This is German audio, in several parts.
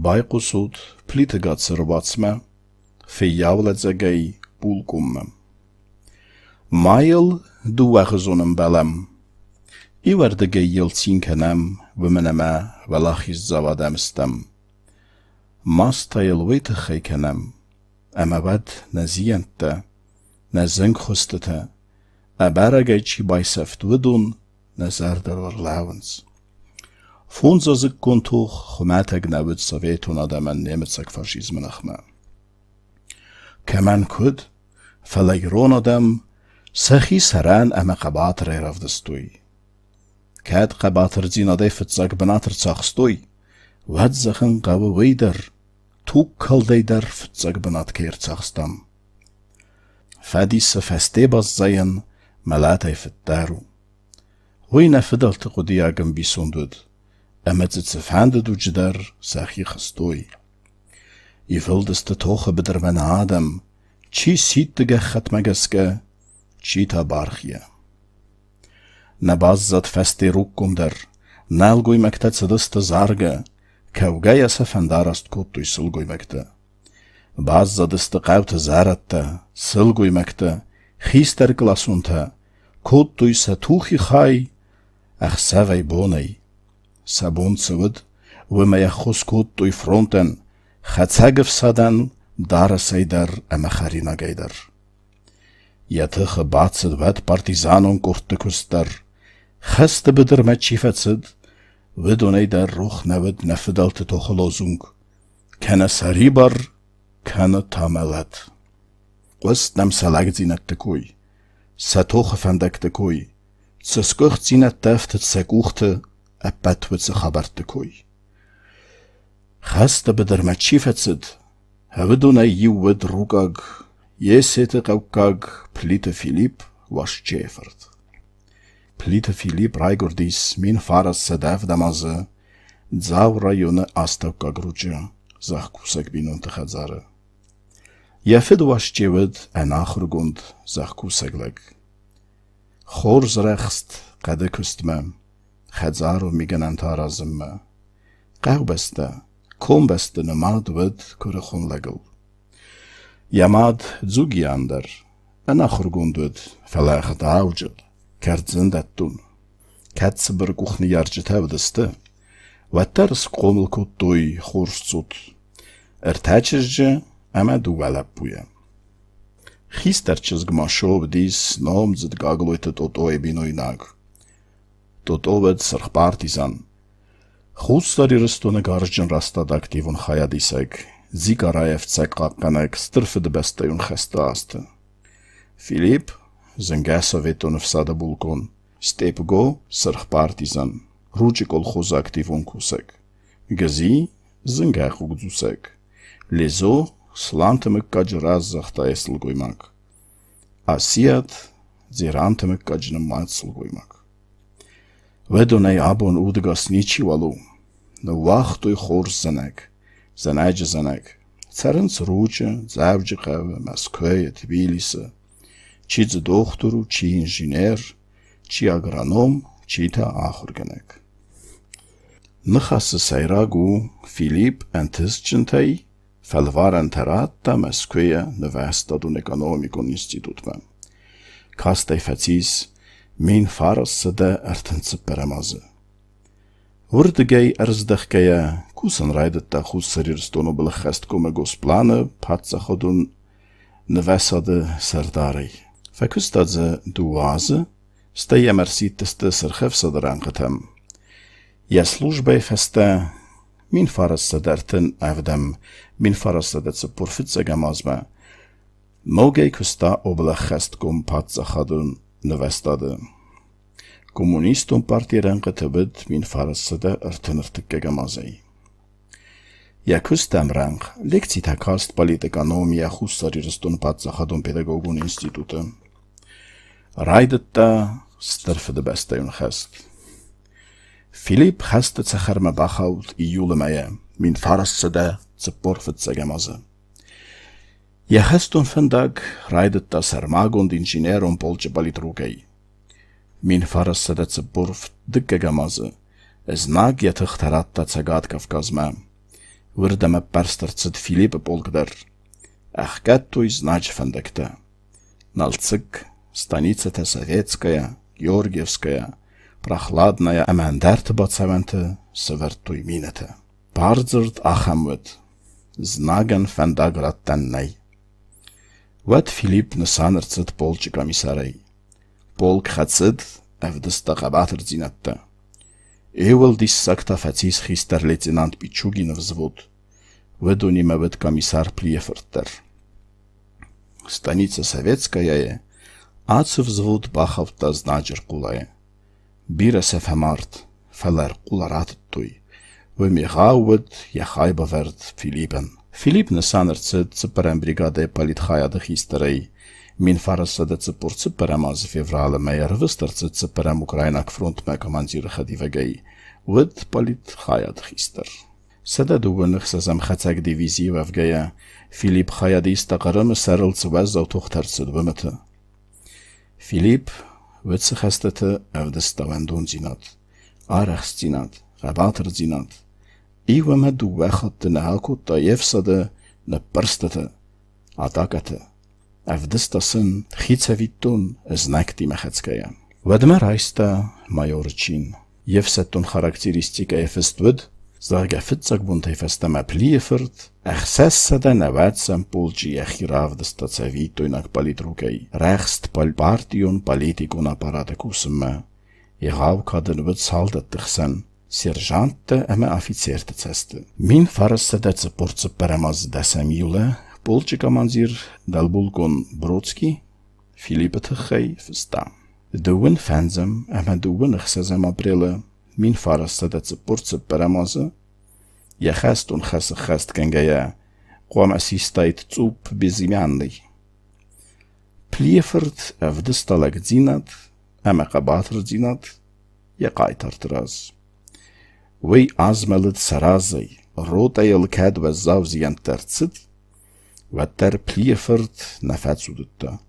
Բայկուսուտ փլիթը գացրվածմը ֆեյավլեձեգեի պուլկումը Մայլ դու վախզոնım բալամ İverdege yeltsinkenem vmeneme velachis zavademstem Mastayl witchekenem Emavad neziyente Nezink khustete Abarageci bayseft widun Nezerder verlauens Funzazik kontuch Chumateg nevud Sowjetun ademen Nemetsek faschizmen achme Kemen kud Felegron adem Sechi saran eme qabater eravdestui Kad qabater zinade fitzak benater tsachstoi Wadzachen qawe weider Tuk kaldeider fitzak benat keer tsachstam Fadisse festebas zayen Malatay fittaru Hoyna fidalt qudiagam bisondud Emetzitse fandedu jidar Sachi khastoi I vildeste toche beder men Adam Chi sittige khatmageske Chi tabarchie Nabazzat feste rukkonder, nalgoj mekte cediste zarge, kevgeja se fendarast kuttu I silgoj mekte. Bazzadiste qavte zarette, silgoj mekte, chister glasunte, kuttu se tuchi chai, ach sevej bonei. Sabun cewid, wimeja chus kuttu fronten, chatzegev saden, dare seider emecharina geider. Yatche batzed wet partizanon kurte kuster, Geste beder met chifetsid, widonei der roch neved nefedalte tochelozung, kenne saribar, kenne tamelet. Wist nem salag zinet de koi, sa toche fendek de koi, se skucht zinet deftet se guchte, a betwit se chabert de koi. Geste beder met chifetsid, widonei jiwid rugag, jesete gaukag, plite Filip, was chefert. Plite Filip Raigordis, min faras sedev damaze, Dzav rajone astavka gruče, zach kusek binunte chadzare. Jefid waschtjewid en achtergrond, zach kusekleg. Chors rechtst, kade kustme, chadzaro migenantarazemme. Qaubeste, kombeste nemad wid kurechon legel. Jamad zugiander, en achtergrond wid, verlegd aujel. Kertzendettun. Katsber kuchni yarjitavdiste. Watters qomul kuttoi khurtsut. Ertachirje ama duvalappuya. Khisterchiz gmashov dis nomzd gagloitet otoi binoinag. Totoved sirch partizan. Khustari ristone garjen rastad aktivun khayadisek. Zikarayev tsaqaqanek stirfed bestayun khastaaste. Filip Zengasoveton vsada bulkon, stepgo sirch partizan, ručikol khoz aktivon kusek. Gazi zengachug zusek. Lezo slantemek kajraz zachta eslgoimak. Asiat zirantemek kajnamat slgoimak. Vedonei abon udgas nichiwalu. No wachtoi khors zanek, zanaj zanek. Tsarens ruche, zavjqave, Moskve, Tbilisi. Чи доктору, чи инженер, чи агроном, чи та ахургенек. Нхасы сайрагу Филип ентисчентей, фелварен терата Москвея невестадун экономикон институтме. Кастай фацис, min faras sede ertense peremaze. Wurdegei erzdechkeje, kusen reideta chusserirstono belechest komegos plane, patsachodun nevesade serdarei. Fakustadze duaze, steje mersiteste serchevsade rangetem. Ja službej feste, min faras sederten evdem, min faras sedetse porfitsege mazme. Mogej kusta oblechest kom patsachadun nevestade. Kommunistum parti rangetebed min faras sede ertenertikkege mazei. Ja kustem rang, lekcita kast palit ekonomia chussarirstun patsachadun pedagogun institute. Raidetta sterfe de beste un gest. Filip gest het zich me bachout I jule meie, min farasede ze porfetsege maze. Ja gest un vandag raidetta sermagond ingineeron polche palitrugei. Min farasede ze porf dikkege maze, es nag jetich taratta zagat kafkazme. Wurdeme perstertsid Filipe polgder. Ахкаттуй знач фандакта. Налцык, станица-то советская, Георгиевская, прохладная, амандарты бацаванты, сывертуй мината. Парзырт ахамвыд, знаген фандаграттаннай. Вот Филипп нысанырцыд полчы комиссарай. Полк хацыд, эвдыста қабатыр зинатта. Эвел диссакта фатис хистер лейтенант Пичугин взвод. Выдунимовыд комиссар Плиеферттер. Станица советская, ацы взвод бахавта знаджер кулая. Биресе фемарт, фелер куларатыттуй. Вымигауыд яхайба верд Филиппен. Филипп нысанырцыд цыпарам бригаде политхаяды хистерей. Min farasada цыпур цыпарам аз феврале мейер выстарцыд цыпарам Украинак фронтме командир хадивагей. Выд политхаяд хистер. Сада дугыных сазам хацак дивизии вавгая. Филипп хаяды истақарымы сарылцы ваззау тухтарцыд вымыты. Филипп выдсы хастыты эвдыставандун зинат. Арахс зинат, ғабатыр зинат. Иваме дугвахатты нахакутта евсады напырстыты, атакаты. Эвдыстасын хицавиттун знакти махацкая. Вадма райста майорчин. Евсеттун характеристика ефествуд, Zarga fitzak bunt hefestama pliefert, echsessada navatsam polci echiravdasta cevitoinak palitrukei, rechtst palpartion politikon apparatakusma, Iravkaden wird saldattichsen, sergeante eme offizierte ceste. Min farasada ceporce peramaz desemile, polci kamanzir dalbulkon Brodski, Filipe tchei festa. Duwen fanzem eme duwen echsezem aprille, Min farastada ceporce peramazı, Yachastun chast kengaya, Quam assistait zup bizimianli. Pliefert evdistalak zinat, Eme qabatr zinat, Yaqaitartraz. Wei azmelit sarazay, Rotayel kadwa zavziyan tertsit, Watter pliefert nafatsudutta.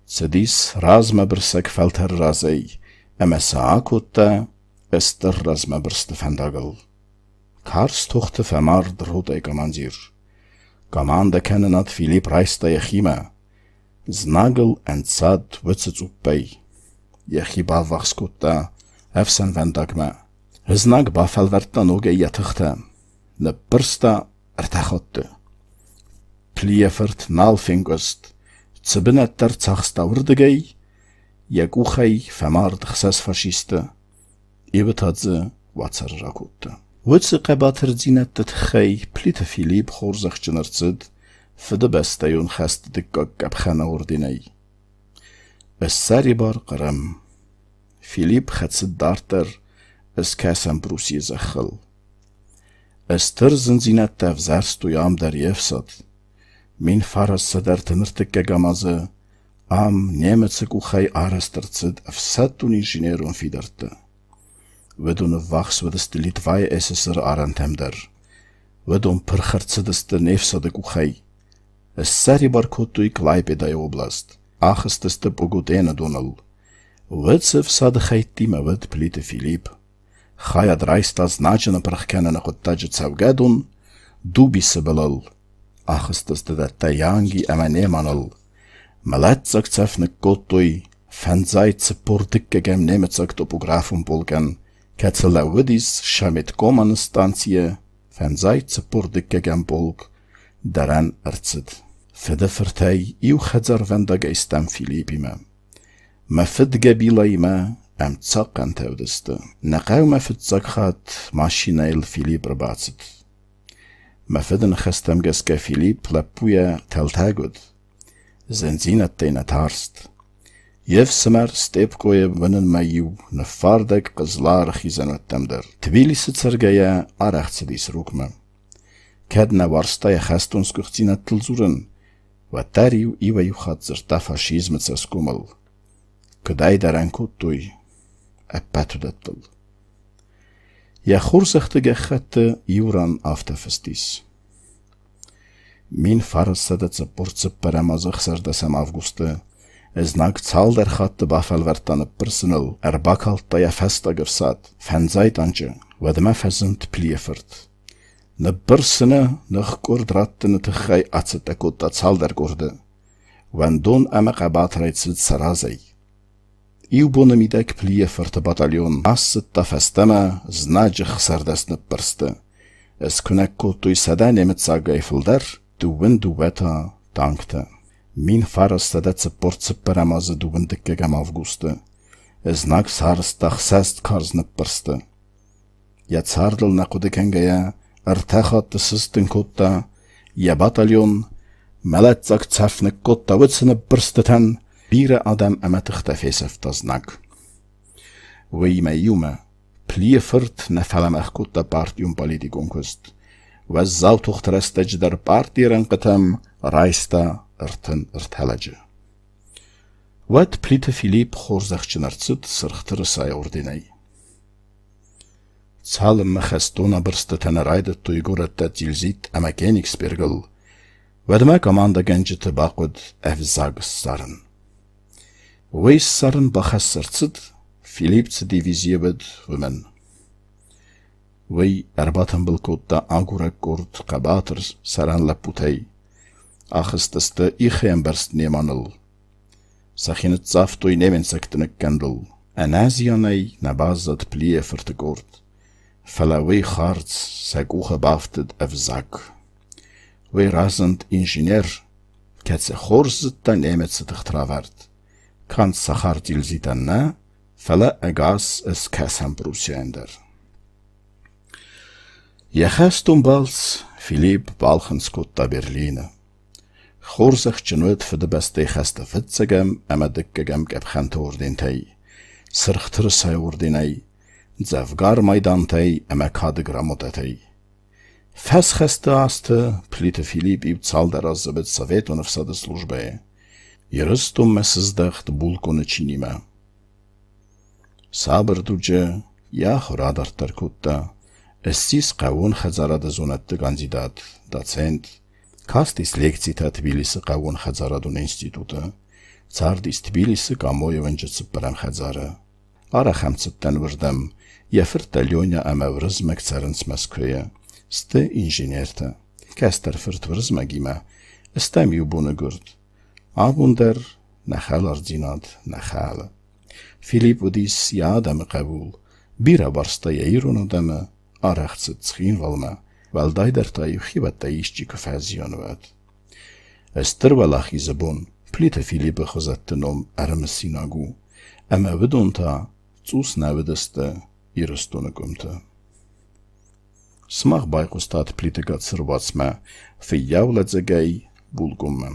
Cedis razma bersak falter razay, Eme saakutta, Ester razma berste fandagel. Kars tochte vermard rotay kamanzir. Kamande kennen at Filipp reista yachima. Znagel en sad witsets uppay. Yachiba vachskutta, efsen vendagma. Znag bafalverta noge yatuchte. Ne persta ertachotte. Pliefert nalfingust. Tsibinetter tsachsta urdegay. Yaguchay vermard chsas faschiste. Ibetadze watsar rakutta. Witse qabater zinat tchei plite Filipp khorzach genertsid fde bestayon khast dikkak qabkhana ordinay. Essaribar qaram. Filipp khatsid darter es kasam Prusie zakhal. Esterzen zinat tavzarstu yam dar yefsat. Min faras sadar tnirtikka gamaze am nemetsek uchay arastertsid afsatun ingenieron fidarte. Wedun wachs wedest de Litwai SSR arantemder. Wedun perchertsedest de nefsade kuchai. Es saribar kotui Klaipėda oblast. Achestes de Bogodene donal. Wedsev sadachai tima wed plite Filipp. Chaya dreista značena prachkenene kottaje tsavgadun. Dubi sebelal. Achestes de tajangi emanemanal. Malatsak tsafnek kotui. Fanzai tsepordikke gem nemetsak topografum polken. Ketzela Widis Shamit Koman stantie, Fanzai Cepurdikke Gampolk, daran ertzit. Fide vertij iw chadzar vendag istam Filipime. Ma fid gabila ima am tsaq an tevdiste. Naqaw ma fid tsaqhat machinail Filip rabatsit. Ma fidin chestam gaske Filip lapuya teltagud. Zenzinat teinat harst. Yevsemer stepkoye winnen mayu ne fardek qizlar khizan attamder. Tbilisi tsargaya arachtsidis rukme. Kadna warstaya khastons kuchtinat tilzuren. Watariu iwa yuchatzir ta faschizmet saskumal. Kudai daran kutui. Appatudattel. Ja khursachte gachatte yuran aftafestis. Min farasada tsaportse paramazach sardasam avguste. Znak zal der hatte bafalvertane personal bakalt ja festa gersat. Fanzait anje, wat me fezent pliefert. Nibbersene nach Kordratten tchai atzetekota zalder gorde. Wendon eme qabatreitsit sarazei. Iubone midek plie fyrte bataljon. Asset ta festeme znajich sardest nibberste. Es kunekkotu sada nemetsaga eifilder, duwen duweta dankte. Min farste det portse peramaze duwen dikkegam avguste. Es nag sarstach sest karz nibberste. Ja zardel nakudekengaya, ارتخت سستن كوتا يا بطليون ملت زاك تسافنك كوتا وتسن برستتن بير آدم اما تختفي سفتازناك ويما يوما بلي فرت نفلم اخكوتا بارتيون باليديكون كست وزاو تخترستج در بارتي رنقتم رايستا ارتن ارتهلج وات بليت فيليب خورزخچن ارتسد سرختر ساي اورديني Zahlen mechestona brste raidet tu igorette tilzit ama Königsbergel, wedme kamanda genjete baqud evzag sarn. Weis sarn bachessertsid, Philipps divisiebed women. Wei erbaten bilkotta agurek gord qabaters saran laputei, achesteste icheen berst nemanel. Sachinet zaftoi nevensektenek kendel, anazianei nabazat plie verte gord. Fala wei harts sag ugebaftet evzak. Wei razend ingenieur, ketze horzet dan emetze tchtravert. Kan sachar tilzitan na, fala agas es kasam brusjender. Jechestum bals, Philipp Balchenskotta Berline. Horzech genoet voor de beste geste vitsegem, ema dikkegem gebchent ordintei. Sirchter sai ordinei. Zevgar majdantei emek had gramotei. Fes cheste aste, plite Filip i cal der azabet saveton vsade službe. Jerstum mesizdecht bulkone činime. Sabr duce, ja radar terkutta, estis qawun khazarad zonette kandidat, docent, kastis lekcita Tbilisi qawun khazaradun institute, tsardis Tbilisi kamoyevenjetse perem khazare. Ara khamtsetten virdem, Jefirtaljonia ama vrizmek carens Moskveje, ste inžinjerte, kester firt vrizmegime, estem jubune gurd. Abunder nechal ardzinad nechal. Filip udis jadem qabul, bira barsta jairun udeme, arachtset tschin valme, vel daiderta juchibetta ischi kufazyon vet. Ester valach izabun, plite Filipe chozettenom arme sinagu, ama vidunta, zus navedeste, Irstone komte. Smach bij kostat plitegat servatsme, vijaulet zegei bulgumme.